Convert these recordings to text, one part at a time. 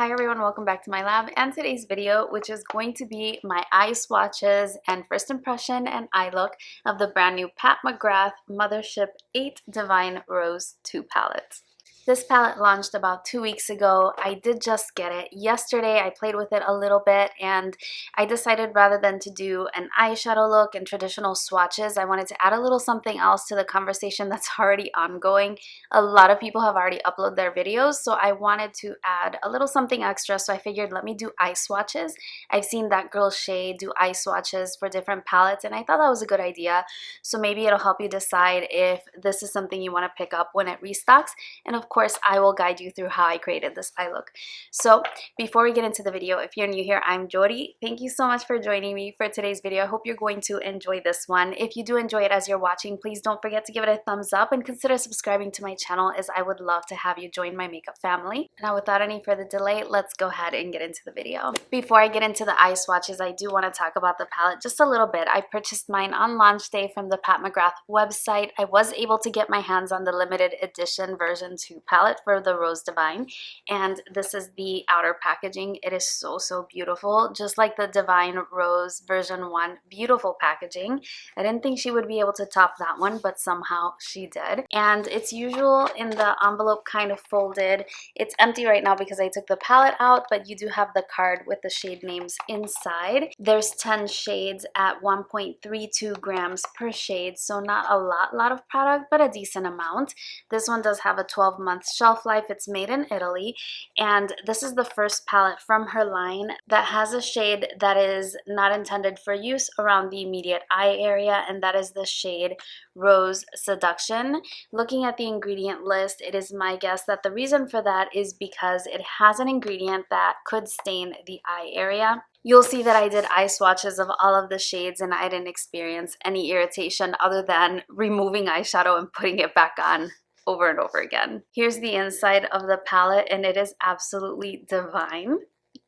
Hi everyone, welcome back to my lab and today's video, which is going to be my eye swatches and first impression and eye look of the brand new Pat McGrath Mothership VIII Divine Rose 2 palette. This palette launched about 2 weeks ago. I did just get it yesterday. I played with it a little bit and I decided rather than to do an eyeshadow look and traditional swatches, I wanted to add a little something else to the conversation that's already ongoing. A lot of people have already uploaded their videos, so I wanted to add a little something extra, so I figured let me do eye swatches. I've seen that girl Shay do eye swatches for different palettes and I thought that was a good idea, so maybe it'll help you decide if this is something you want to pick up when it restocks. And of course, I will guide you through how I created this eye look. So before we get into the video, if you're new here, I'm Yori. Thank you so much for joining me for today's video. I hope you're going to enjoy this one. If you do enjoy it as you're watching, please don't forget to give it a thumbs up and consider subscribing to my channel, as I would love to have you join my makeup family. Now, without any further delay, let's go ahead and get into the video. Before I get into the eye swatches, I do want to talk about the palette just a little bit. I purchased mine on launch day from the Pat McGrath website. I was able to get my hands on the limited edition version 2 palette for the Rose Divine, and this is the outer packaging. It is so beautiful, just like the Divine Rose version 1. Beautiful packaging. I didn't think she would be able to top that one, but somehow she did. And it's usual in the envelope kind of folded. It's empty right now because I took the palette out, but you do have the card with the shade names inside. There's 10 shades at 1.32 grams per shade, so not a lot of product, but a decent amount. This one does have a 12-month shelf life. It's made in Italy, and this is the first palette from her line that has a shade that is not intended for use around the immediate eye area, and that is the shade Rose Seduction. Looking at the ingredient list, it is my guess that the reason for that is because it has an ingredient that could stain the eye area. You'll see that I did eye swatches of all of the shades and I didn't experience any irritation other than removing eyeshadow and putting it back on over and over again. Here's the inside of the palette, and it is absolutely divine.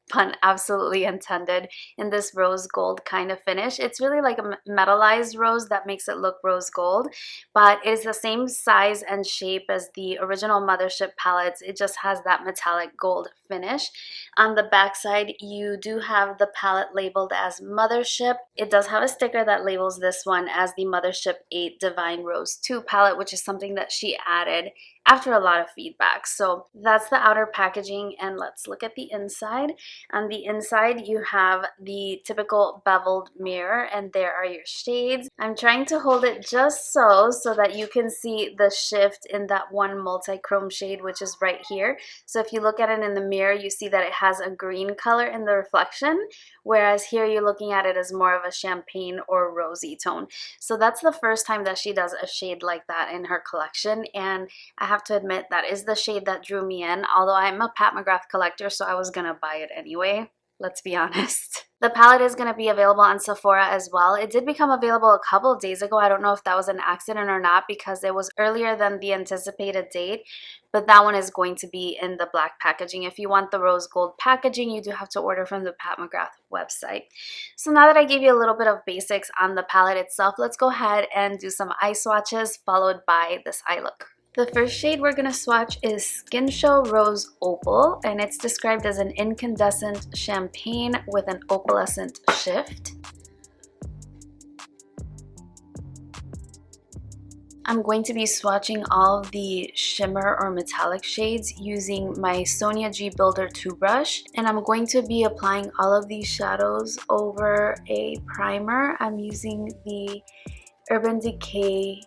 Pun absolutely intended, in this rose gold kind of finish. It's really like a metallized rose that makes it look rose gold, but it is the same size and shape as the original Mothership palettes. It just has that metallic gold finish. On the back side, you do have the palette labeled as Mothership. It does have a sticker that labels this one as the Mothership VIII Divine Rose 2 palette, which is something that she added after a lot of feedback. So that's the outer packaging, and let's look at the inside. On the inside, you have the typical beveled mirror, and there are your shades. I'm trying to hold it just so that you can see the shift in that one multi-chrome shade, which is right here. So if you look at it in the mirror, you see that it has a green color in the reflection, whereas here you're looking at it as more of a champagne or rosy tone. So that's the first time that she does a shade like that in her collection, and I have to admit that is the shade that drew me in, although I'm a Pat McGrath collector, so I was gonna buy it anyway. Let's be honest. The palette is going to be available on Sephora as well. It did become available a couple of days ago. I don't know if that was an accident or not because it was earlier than the anticipated date, but that one is going to be in the black packaging. If you want the rose gold packaging, you do have to order from the Pat McGrath website. So now that I gave you a little bit of basics on the palette itself, let's go ahead and do some eye swatches followed by this eye look. The first shade we're going to swatch is Skin Show Rose Opal, and it's described as an incandescent champagne with an opalescent shift. I'm going to be swatching all of the shimmer or metallic shades using my Sonia G Builder 2 brush, and I'm going to be applying all of these shadows over a primer. I'm using the Urban Decay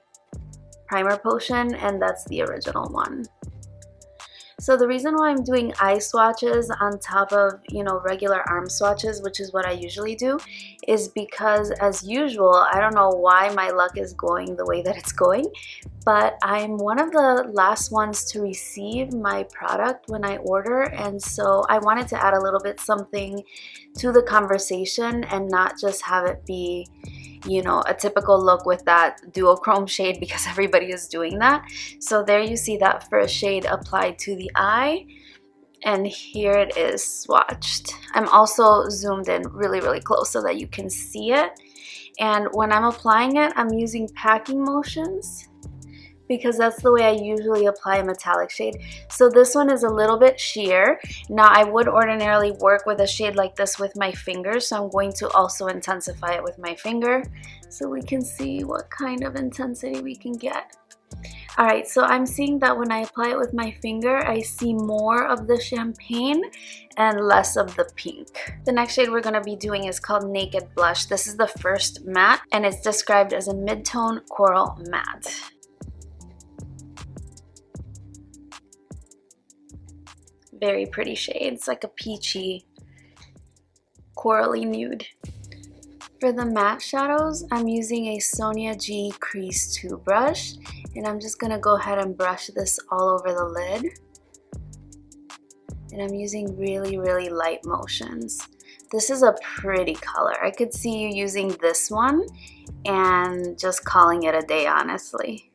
primer potion, and that's the original one. So the reason why I'm doing eye swatches on top of, regular arm swatches, which is what I usually do, is because as usual, I don't know why my luck is going the way that it's going, but I'm one of the last ones to receive my product when I order, and so I wanted to add a little bit something to the conversation and not just have it be a typical look with that duochrome shade because everybody is doing that. So there you see that first shade applied to the eye, and here it is swatched. I'm also zoomed in really close so that you can see it, and when I'm applying it, I'm using packing motions because that's the way I usually apply a metallic shade. So this one is a little bit sheer. Now I would ordinarily work with a shade like this with my fingers, so I'm going to also intensify it with my finger so we can see what kind of intensity we can get. Alright, so I'm seeing that when I apply it with my finger, I see more of the champagne and less of the pink. The next shade we're going to be doing is called Naked Blush. This is the first matte, and it's described as a mid-tone coral matte. Very pretty shade. It's like a peachy, corally nude. For the matte shadows, I'm using a Sonia G Crease 2 brush, and I'm just going to go ahead and brush this all over the lid. And I'm using really, really light motions. This is a pretty color. I could see you using this one and just calling it a day, honestly.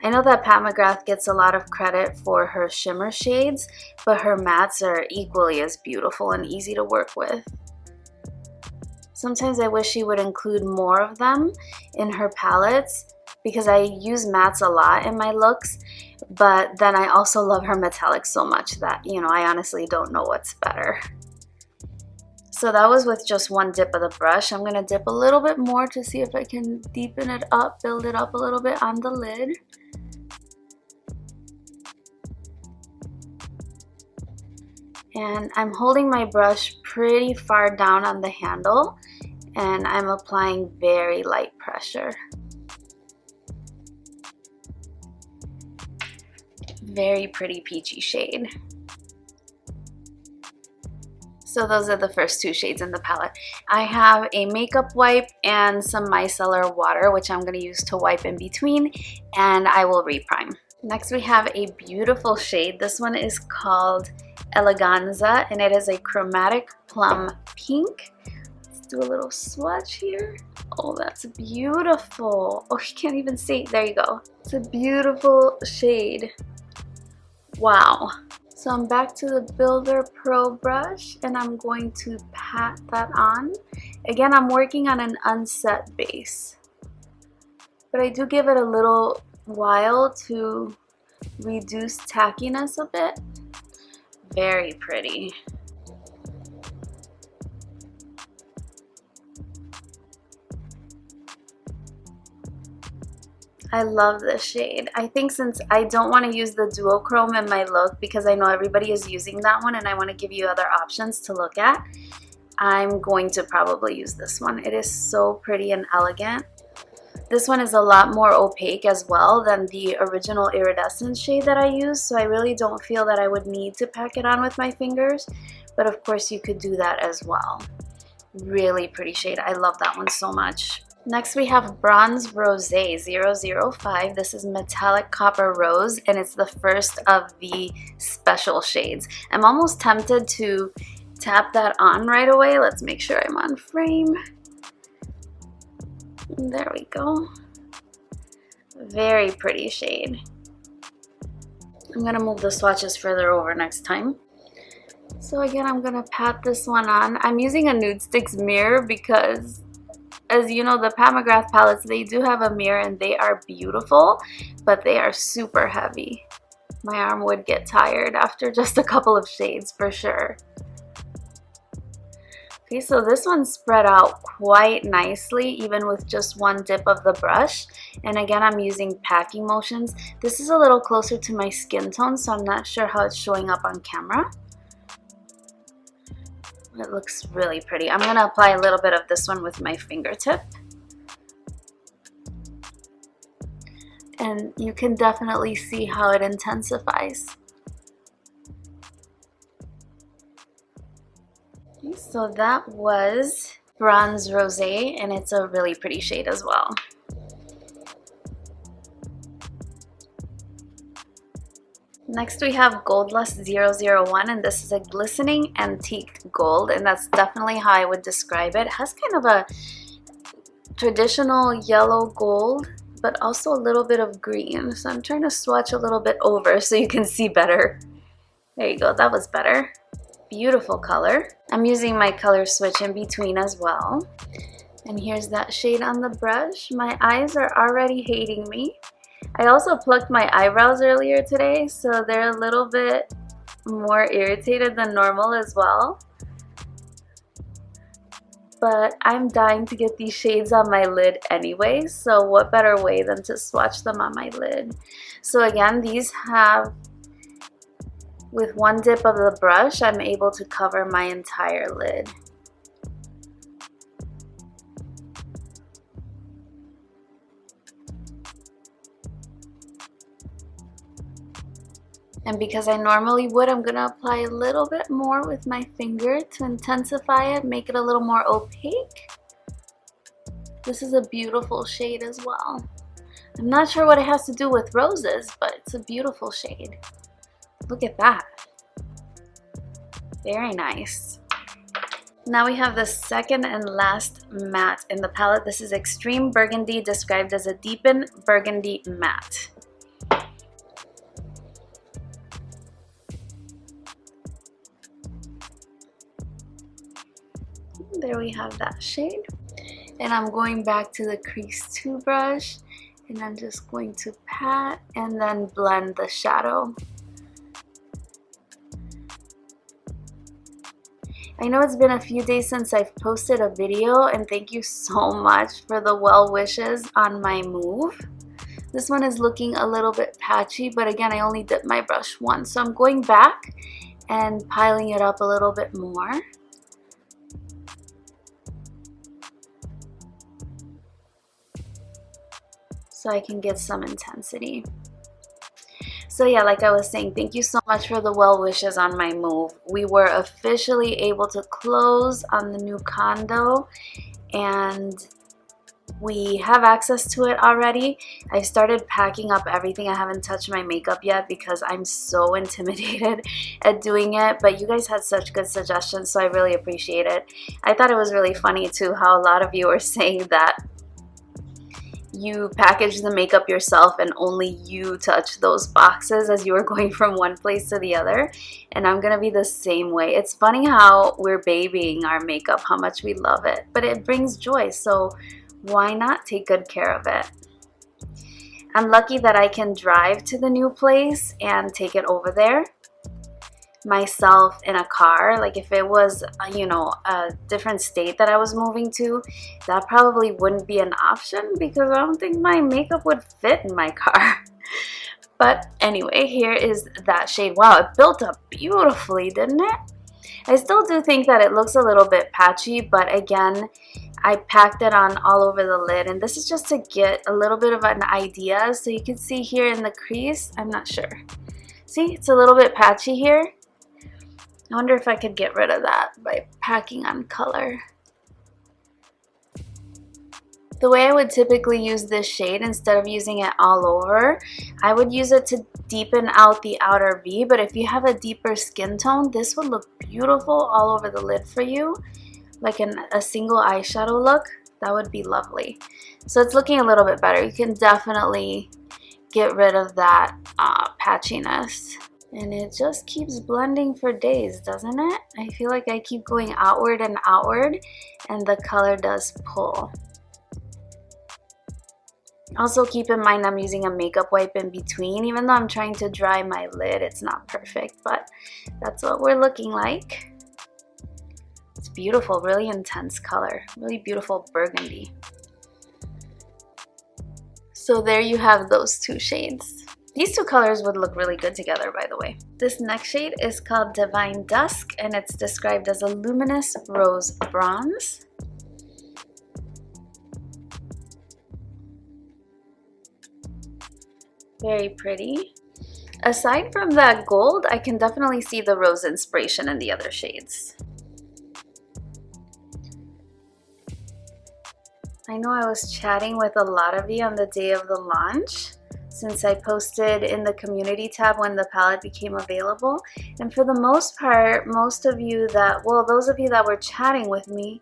I know that Pat McGrath gets a lot of credit for her shimmer shades, but her mattes are equally as beautiful and easy to work with. Sometimes I wish she would include more of them in her palettes because I use mattes a lot in my looks, but then I also love her metallics so much that, you know, I honestly don't know what's better. So that was with just one dip of the brush. I'm going to dip a little bit more to see if I can deepen it up, build it up a little bit on the lid. And I'm holding my brush pretty far down on the handle, and I'm applying very light pressure. Very pretty peachy shade. So those are the first two shades in the palette. I have a makeup wipe and some micellar water, which I'm going to use to wipe in between, and I will reprime. Next we have a beautiful shade. This one is called Eleganza, and it is a chromatic plum pink. Let's do a little swatch here. Oh, that's beautiful. Oh, you can't even see. There you go. It's a beautiful shade. Wow. So I'm back to the Builder Pro brush, and I'm going to pat that on. Again, I'm working on an unset base, but I do give it a little while to reduce tackiness a bit. Very pretty. I love this shade. I think since I don't want to use the duochrome in my look because I know everybody is using that one and I want to give you other options to look at, I'm going to probably use this one. It is so pretty and elegant. This one is a lot more opaque as well than the original iridescent shade that I used, so I really don't feel that I would need to pack it on with my fingers, but of course you could do that as well. Really pretty shade. I love that one so much. Next we have Bronze Rosé 005. This is Metallic Copper Rose, and it's the first of the special shades. I'm almost tempted to tap that on right away. Let's make sure I'm on frame. There we go. Very pretty shade. I'm gonna move the swatches further over next time. So again, I'm gonna pat this one on. I'm using a Nudestix mirror because, as you know, the Pat McGrath palettes, they do have a mirror and they are beautiful, but they are super heavy. My arm would get tired after just a couple of shades for sure. Okay, so this one spread out quite nicely even with just one dip of the brush. And again, I'm using packing motions. This is a little closer to my skin tone, so I'm not sure how it's showing up on camera. It looks really pretty. I'm gonna apply a little bit of this one with my fingertip. And you can definitely see how it intensifies. Okay, so that was Bronze Rosé, and it's a really pretty shade as well. Next we have Gold Lust 001, and this is a glistening antique gold, and that's definitely how I would describe it. It has kind of a traditional yellow gold, but also a little bit of green. So I'm trying to swatch a little bit over so you can see better. There you go, that was better. Beautiful color. I'm using my color switch in between as well. And here's that shade on the brush. My eyes are already hating me. I also plucked my eyebrows earlier today, so they're a little bit more irritated than normal as well. But I'm dying to get these shades on my lid anyway, so what better way than to swatch them on my lid. So again, these have, with one dip of the brush, I'm able to cover my entire lid. And because I normally would, I'm gonna apply a little bit more with my finger to intensify it, make it a little more opaque. This is a beautiful shade as well. I'm not sure what it has to do with roses, but it's a beautiful shade. Look at that. Very nice. Now we have the second and last matte in the palette. This is Extreme Burgundy, described as a deepened burgundy matte. There we have that shade. And I'm going back to the Crease 2 brush, and I'm just going to pat and then blend the shadow. I know it's been a few days since I've posted a video, and thank you so much for the well wishes on my move. This one is looking a little bit patchy, but again, I only dipped my brush once, so I'm going back and piling it up a little bit more. So I can get some intensity. So yeah, like I was saying, thank you so much for the well wishes on my move. We were officially able to close on the new condo, and we have access to it already. I started packing up everything. I haven't touched my makeup yet because I'm so intimidated at doing it, but you guys had such good suggestions, so I really appreciate it. I thought it was really funny too how a lot of you were saying that you package the makeup yourself and only you touch those boxes as you were going from one place to the other, and I'm gonna be the same way. It's funny how we're babying our makeup, how much we love it, but it brings joy, so why not take good care of it? I'm lucky that I can drive to the new place and take it over there myself in a car. Like if it was, you know, a different state that I was moving to, that probably wouldn't be an option because I don't think my makeup would fit in my car. But anyway, here is that shade. Wow, it built up beautifully, didn't it? I still do think that it looks a little bit patchy, but again, I packed it on all over the lid, and this is just to get a little bit of an idea. So you can see here in the crease, I'm not sure. See, it's a little bit patchy here. I wonder if I could get rid of that by packing on color. The way I would typically use this shade, instead of using it all over, I would use it to deepen out the outer V, but if you have a deeper skin tone, this would look beautiful all over the lid for you, like a single eyeshadow look. That would be lovely. So it's looking a little bit better. You can definitely get rid of that patchiness. And it just keeps blending for days, doesn't it? I feel like I keep going outward and outward, and the color does pull. Also keep in mind I'm using a makeup wipe in between. Even though I'm trying to dry my lid, it's not perfect, but that's what we're looking like. It's beautiful, really intense color, really beautiful burgundy. So there you have those two shades. These two colors would look really good together, by the way. This next shade is called Divine Dusk, and it's described as a luminous rose bronze. Very pretty. Aside from that gold, I can definitely see the rose inspiration in the other shades. I know I was chatting with a lot of you on the day of the launch, since I posted in the community tab when the palette became available. And for the most part, most of you that, well, those of you that were chatting with me,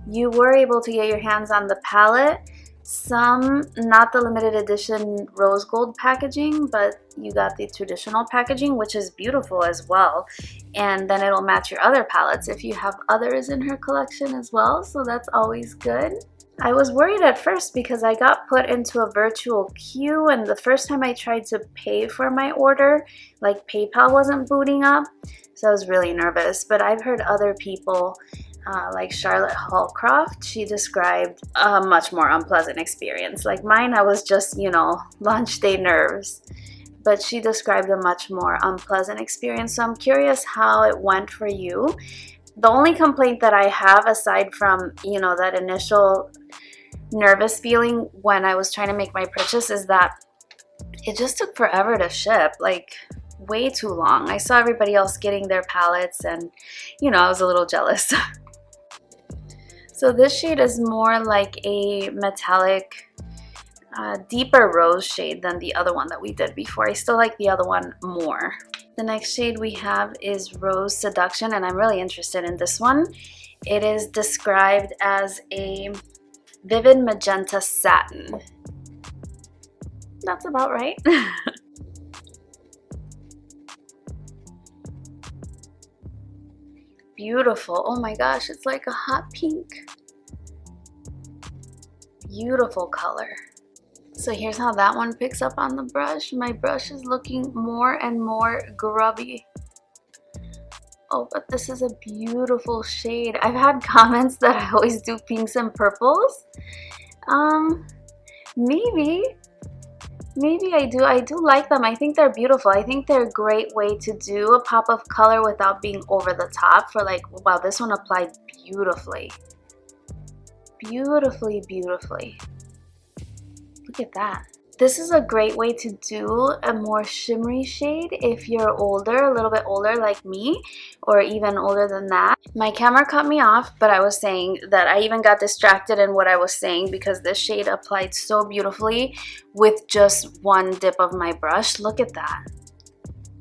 you were able to get your hands on the palette. Some, not the limited edition rose gold packaging, but you got the traditional packaging, which is beautiful as well. And then it'll match your other palettes if you have others in her collection as well, so that's always good. I was worried at first because I got put into a virtual queue, and the first time I tried to pay for my order, like PayPal wasn't booting up, so I was really nervous. But I've heard other people, like Charlotte Hallcroft, she described a much more unpleasant experience. Like mine, I was just, you know, launch day nerves. But she described a much more unpleasant experience, so I'm curious how it went for you. The only complaint that I have, aside from, you know, that initial nervous feeling when I was trying to make my purchase, is that it just took forever to ship, like way too long. I saw everybody else getting their palettes and, you know, I was a little jealous. So this shade is more like a metallic, deeper rose shade than the other one that we did before. I still like the other one more. The next shade we have is Rose Seduction, and I'm really interested in this one. It is described as a vivid magenta satin. That's about right. Beautiful. Oh my gosh, it's like a hot pink. Beautiful color. So here's how that one picks up on the brush. My brush is looking more and more grubby. Oh, but this is a beautiful shade. I've had comments that I always do pinks and purples. Maybe I do. I do like them. I think they're beautiful. I think they're a great way to do a pop of color without being over the top. For like, wow, this one applied beautifully. Beautifully. Look at that. This is a great way to do a more shimmery shade if you're older, a little bit older like me, or even older than that. My camera cut me off, but I was saying that I even got distracted in what I was saying because this shade applied so beautifully with just one dip of my brush. Look at that.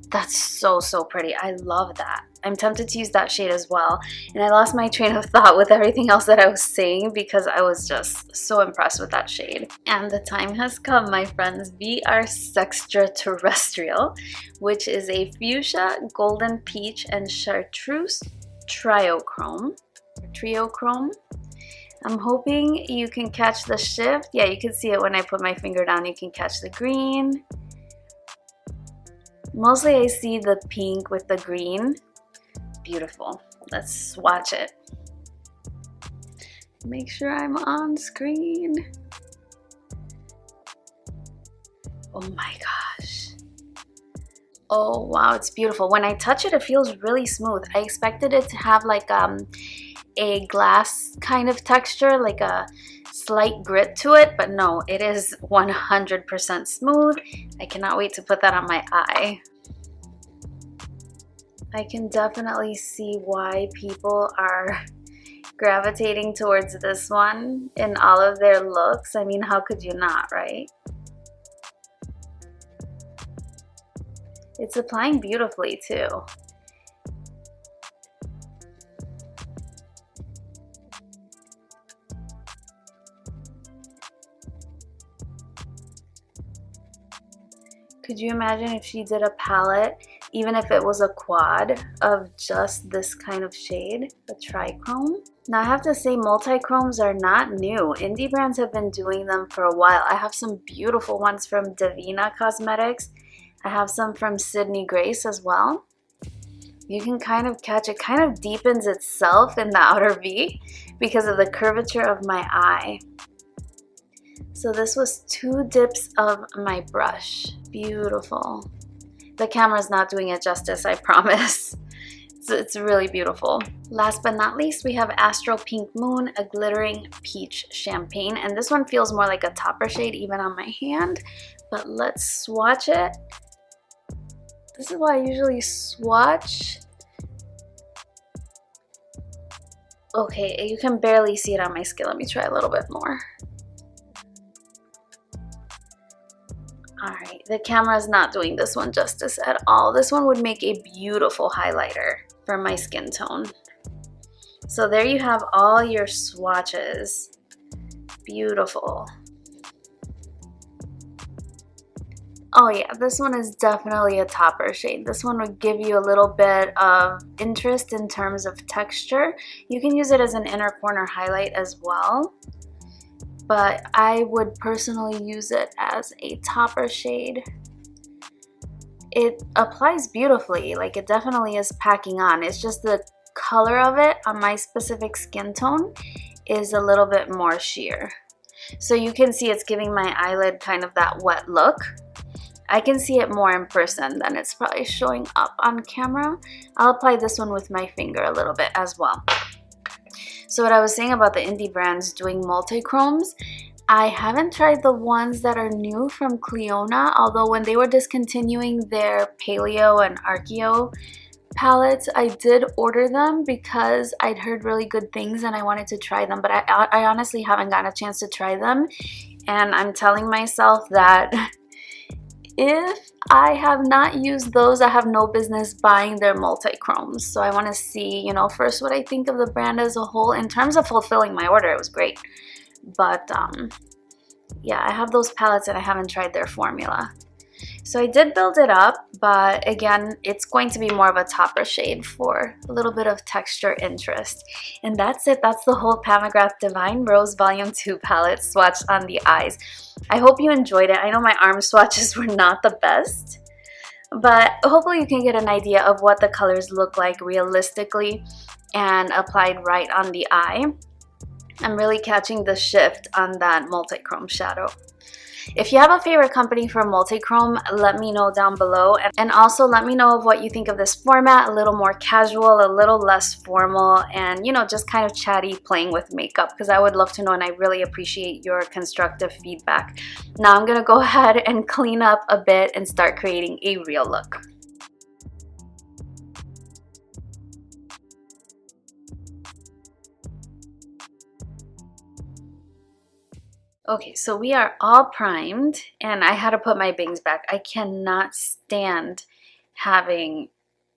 That's so pretty. I love that. I'm tempted to use that shade as well. And I lost my train of thought with everything else that I was saying because I was just so impressed with that shade. And the time has come, my friends. We are Extraterrestrial, which is a fuchsia, golden peach, and chartreuse triochrome. I'm hoping you can catch the shift. Yeah, you can see it when I put my finger down. You can catch the green. Mostly I see the pink with the green. Beautiful. Let's swatch it. Make sure I'm on screen. Oh my gosh. Oh wow, it's beautiful. When I touch it, it feels really smooth. I expected it to have like a glass kind of texture, like a slight grit to it, but no, it is 100% smooth. I cannot wait to put that on my eye. I can definitely see why people are gravitating towards this one in all of their looks. I mean, how could you not, right? It's applying beautifully too. Could you imagine if she did a palette, even if it was a quad, of just this kind of shade, a trichrome? Now I have to say, multi-chromes are not new. Indie brands have been doing them for a while. I have some beautiful ones from Divina Cosmetics. I have some from Sydney Grace as well. You can kind of catch it, kind of deepens itself in the outer V because of the curvature of my eye. So this was 2 dips of my brush. Beautiful. The camera's not doing it justice, I promise. It's really beautiful. Last but not least, we have Astral Pink Moon, a glittering peach champagne. And this one feels more like a topper shade even on my hand. But let's swatch it. This is why I usually swatch. Okay, you can barely see it on my skin. Let me try a little bit more. Alright, the camera is not doing this one justice at all. This one would make a beautiful highlighter for my skin tone. So there you have all your swatches. Beautiful. Oh yeah, this one is definitely a topper shade. This one would give you a little bit of interest in terms of texture. You can use it as an inner corner highlight as well. but I would personally use it as a topper shade. It applies beautifully, like it definitely is packing on. It's just the color of it on my specific skin tone is a little bit more sheer. So you can see it's giving my eyelid kind of that wet look. I can see it more in person than it's probably showing up on camera. I'll apply this one with my finger a little bit as well. So what I was saying about the indie brands doing multi-chromes, I haven't tried the ones that are new from Cliona, although when they were discontinuing their Paleo and Archeo palettes, I did order them because I'd heard really good things and I wanted to try them, but I honestly haven't gotten a chance to try them, and I'm telling myself that if I have not used those, I have no business buying their multi-chromes. So I want to see, you know, first what I think of the brand as a whole. In terms of fulfilling my order, it was great. But yeah, I have those palettes and I haven't tried their formula. So I did build it up, but again, it's going to be more of a topper shade for a little bit of texture interest. And that's it. That's the whole McGrath Divine Rose Volume 2 palette swatched on the eyes. I hope you enjoyed it. I know my arm swatches were not the best, but hopefully you can get an idea of what the colors look like realistically and applied right on the eye. I'm really catching the shift on that multi-chrome shadow. If you have a favorite company for multi-chrome, let me know down below, and also let me know of what you think of this format, a little more casual, a little less formal, and you know, just kind of chatty playing with makeup, because I would love to know and I really appreciate your constructive feedback. Now I'm gonna go ahead and clean up a bit and start creating a real look. Okay, so we are all primed, and I had to put my bangs back. I cannot stand having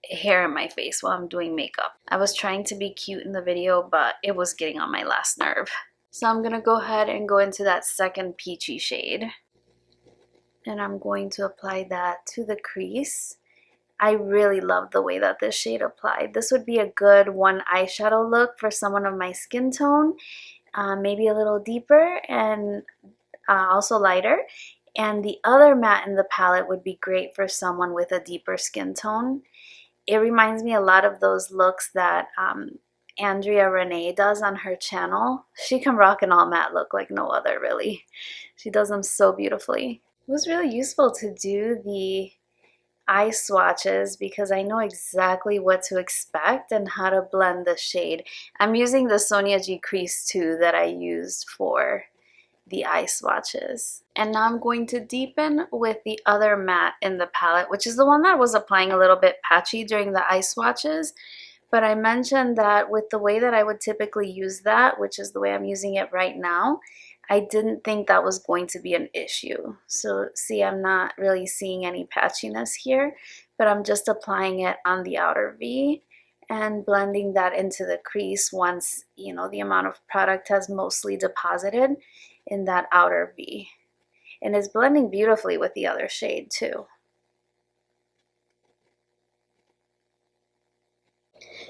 hair in my face while I'm doing makeup. I was trying to be cute in the video, but it was getting on my last nerve. So I'm gonna go ahead and go into that second peachy shade, and I'm going to apply that to the crease. I really love the way that this shade applied. This would be a good one eyeshadow look for someone of my skin tone. Maybe a little deeper and also lighter. And the other matte in the palette would be great for someone with a deeper skin tone. It reminds me a lot of those looks that Andrea Renee does on her channel. She can rock an all matte look like no other, really. She does them so beautifully. It was really useful to do the eye swatches because I know exactly what to expect and how to blend the shade. I'm using the Sonia G Crease 2 that I used for the eye swatches. And now I'm going to deepen with the other matte in the palette, which is the one that was applying a little bit patchy during the eye swatches. But I mentioned that with the way that I would typically use that, which is the way I'm using it right now, I didn't think that was going to be an issue. So see, I'm not really seeing any patchiness here, but I'm just applying it on the outer V and blending that into the crease once, you know, the amount of product has mostly deposited in that outer V. And it's blending beautifully with the other shade too.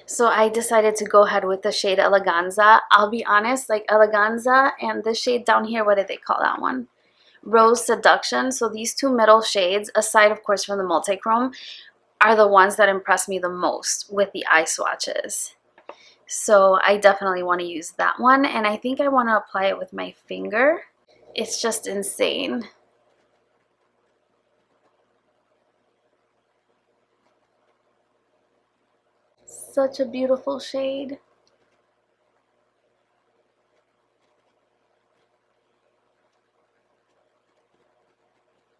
So I decided to go ahead with the shade Eleganza. I'll be honest, like Eleganza and this shade down here, what did they call that one? Rose Seduction. So these two middle shades, aside of course from the multi-chrome, are the ones that impress me the most with the eye swatches. So I definitely want to use that one, and I think I want to apply it with my finger. It's just insane. Such a beautiful shade.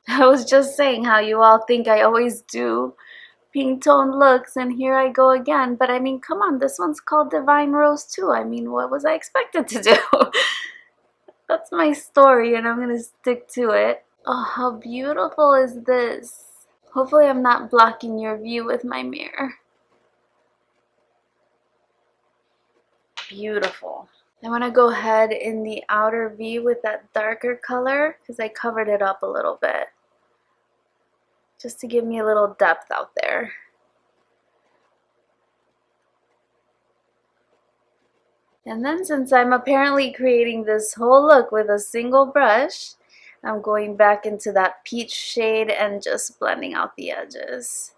I was just saying how you all think I always do pink tone looks, and here I go again. But I mean, come on, this one's called Divine Rose too. I mean, what was I expected to do? That's my story, and I'm gonna stick to it. Oh, how beautiful is this? Hopefully I'm not blocking your view with my mirror. Beautiful. I want to go ahead in the outer V with that darker color because I covered it up a little bit, just to give me a little depth out there. And then since I'm apparently creating this whole look with a single brush, I'm going back into that peach shade and just blending out the edges.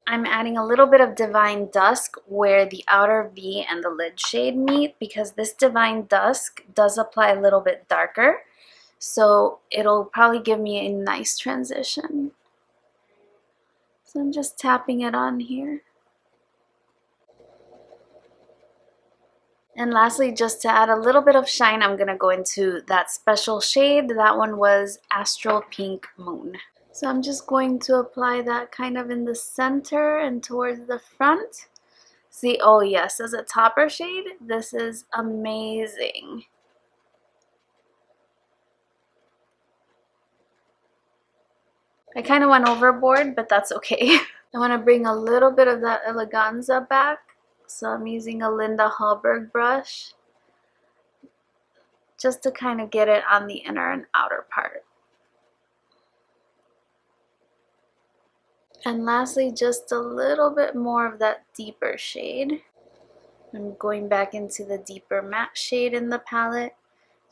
I'm adding a little bit of Divine Dusk where the outer V and the lid shade meet, because this Divine Dusk does apply a little bit darker. So it'll probably give me a nice transition. So I'm just tapping it on here. And lastly, just to add a little bit of shine, I'm going to go into that special shade. That one was Astral Pink Moon. So I'm just going to apply that kind of in the center and towards the front. See, oh yes, as a topper shade, this is amazing. I kind of went overboard, but that's okay. I want to bring a little bit of that Eleganza back. So I'm using a Linda Hallberg brush just to kind of get it on the inner and outer part. And lastly, just a little bit more of that deeper shade. I'm going back into the deeper matte shade in the palette,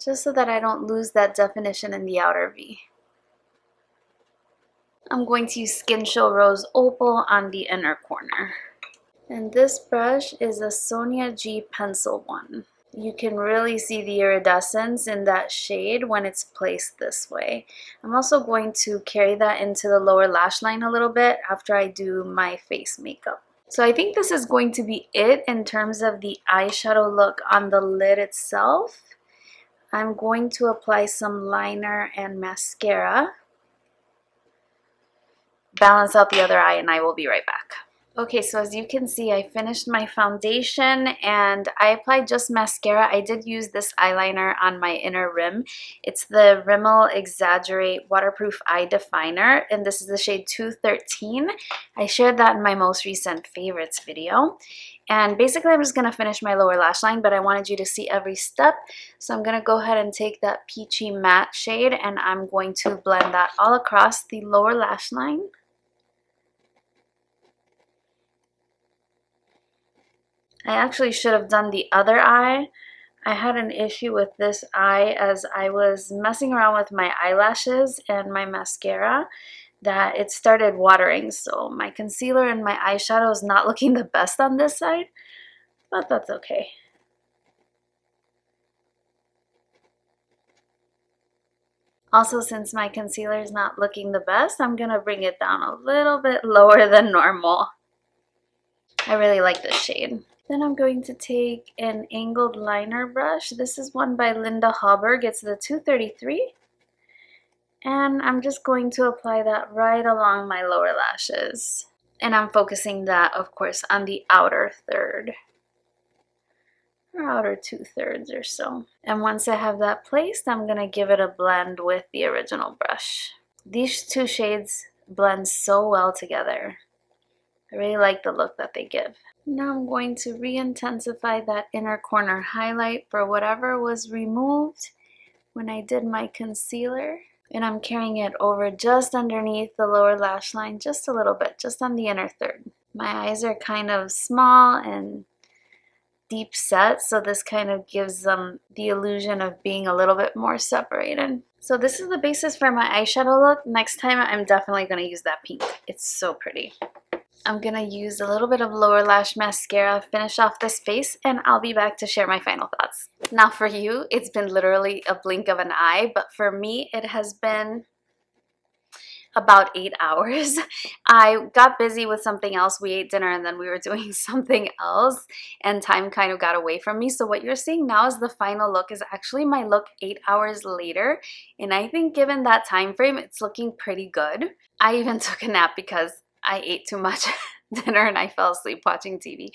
just so that I don't lose that definition in the outer V. I'm going to use Skin Show Rose Opal on the inner corner. And this brush is a Sonia G Pencil one. You can really see the iridescence in that shade when it's placed this way. I'm also going to carry that into the lower lash line a little bit after I do my face makeup. So I think this is going to be it in terms of the eyeshadow look on the lid itself. I'm going to apply some liner and mascara, balance out the other eye, and I will be right back. Okay, so as you can see, I finished my foundation and I applied just mascara. I did use this eyeliner on my inner rim. It's the Rimmel Exaggerate Waterproof Eye Definer, and this is the shade 213. I shared that in my most recent favorites video. And basically, I'm just going to finish my lower lash line, but I wanted you to see every step. So I'm going to go ahead and take that peachy matte shade and I'm going to blend that all across the lower lash line. I actually should have done the other eye. I had an issue with this eye as I was messing around with my eyelashes and my mascara that it started watering. So my concealer and my eyeshadow is not looking the best on this side, but that's okay. Also, since my concealer is not looking the best, I'm going to bring it down a little bit lower than normal. I really like this shade. Then I'm going to take an angled liner brush. This is one by Linda Hallberg. It's the 233. And I'm just going to apply that right along my lower lashes. And I'm focusing that, of course, on the outer third, or outer 2/3 or so. And once I have that placed, I'm going to give it a blend with the original brush. These two shades blend so well together. I really like the look that they give. Now I'm going to re-intensify that inner corner highlight for whatever was removed when I did my concealer. And I'm carrying it over just underneath the lower lash line, just a little bit, just on the inner third. My eyes are kind of small and deep set, so this kind of gives them the illusion of being a little bit more separated. So this is the basis for my eyeshadow look. Next time I'm definitely going to use that pink. It's so pretty. I'm going to use a little bit of lower lash mascara, finish off this face, and I'll be back to share my final thoughts. Now for you, it's been literally a blink of an eye, but for me, it has been about 8 hours. I got busy with something else. We ate dinner and then we were doing something else and time kind of got away from me. So what you're seeing now is the final look is actually my look 8 hours later. And I think given that time frame, it's looking pretty good. I even took a nap because I ate too much dinner and I fell asleep watching TV.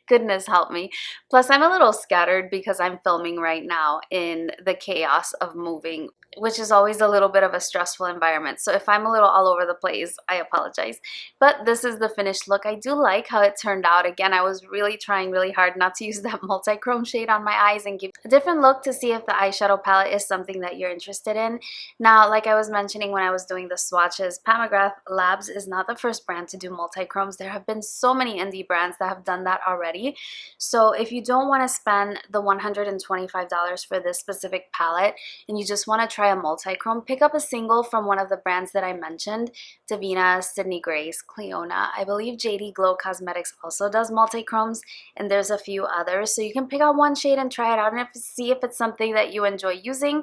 Goodness help me. Plus, I'm a little scattered because I'm filming right now in the chaos of moving, which is always a little bit of a stressful environment. So if I'm a little all over the place, I apologize. But this is the finished look. I do like how it turned out. Again, I was really trying really hard not to use that multi-chrome shade on my eyes and give a different look to see if the eyeshadow palette is something that you're interested in. Now, like I was mentioning when I was doing the swatches, Pat McGrath Labs is not the first brand to do multi-chromes. There have been so many indie brands that have done that already. So if you don't want to spend the $125 for this specific palette and you just want to try a multi-chrome, pick up a single from one of the brands that I mentioned, Davina, Sydney Grace, Cleona. I believe JD Glow Cosmetics also does multi-chromes, and there's a few others. So you can pick out one shade and try it out and see if it's something that you enjoy using,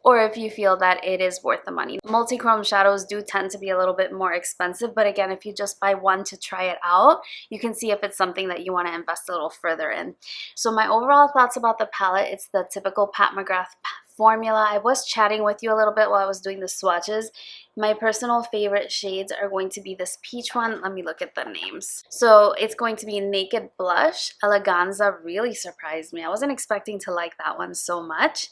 or if you feel that it is worth the money. Multi-chrome shadows do tend to be a little bit more expensive, but again, if you just buy one to try it out, you can see if it's something that you want to invest a little further in. So my overall thoughts about the palette, it's the typical Pat McGrath formula. I was chatting with you a little bit while I was doing the swatches. My personal favorite shades are going to be this peach one. Let me look at the names. So it's going to be Naked Blush. Eleganza really surprised me. I wasn't expecting to like that one so much.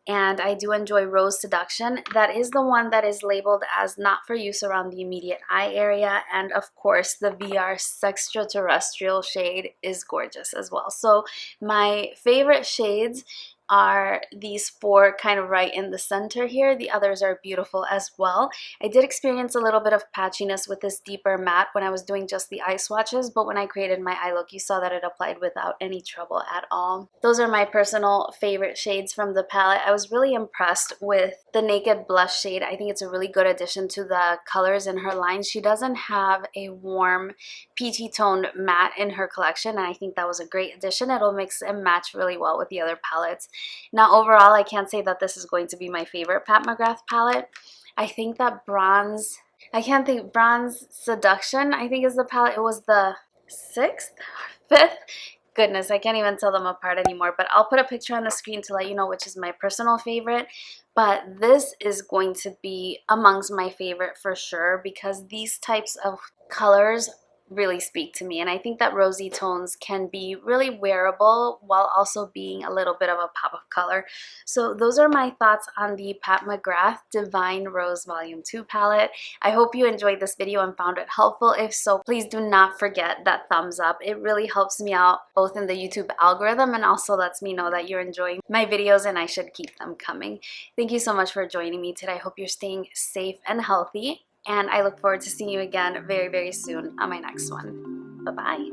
And I do enjoy Rose Seduction. That is the one that is labeled as not for use around the immediate eye area. And of course, the VR Extraterrestrial shade is gorgeous as well. So my favorite shades are these four kind of right in the center here. The others are beautiful as well. I did experience a little bit of patchiness with this deeper matte when I was doing just the eye swatches, but when I created my eye look, you saw that it applied without any trouble at all. Those are my personal favorite shades from the palette. I was really impressed with the Naked Blush shade. I think it's a really good addition to the colors in her line. She doesn't have a warm peachy toned matte in her collection, and I think that was a great addition. It'll mix and match really well with the other palettes. Now overall, I can't say that this is going to be my favorite Pat McGrath palette. I think that Bronze Seduction, I think is the palette. It was the 6th or 5th. Goodness, I can't even tell them apart anymore, but I'll put a picture on the screen to let you know which is my personal favorite. But this is going to be amongst my favorite for sure, because these types of colors really speak to me, and I think that rosy tones can be really wearable while also being a little bit of a pop of color. So those are my thoughts on the Pat McGrath Divine Rose Volume 2 palette. I hope you enjoyed this video and found it helpful. If so, please do not forget that thumbs up. It really helps me out both in the YouTube algorithm and also lets me know that you're enjoying my videos and I should keep them coming. Thank you so much for joining me today. I hope you're staying safe and healthy. And I look forward to seeing you again very, very soon on my next one. Bye-bye.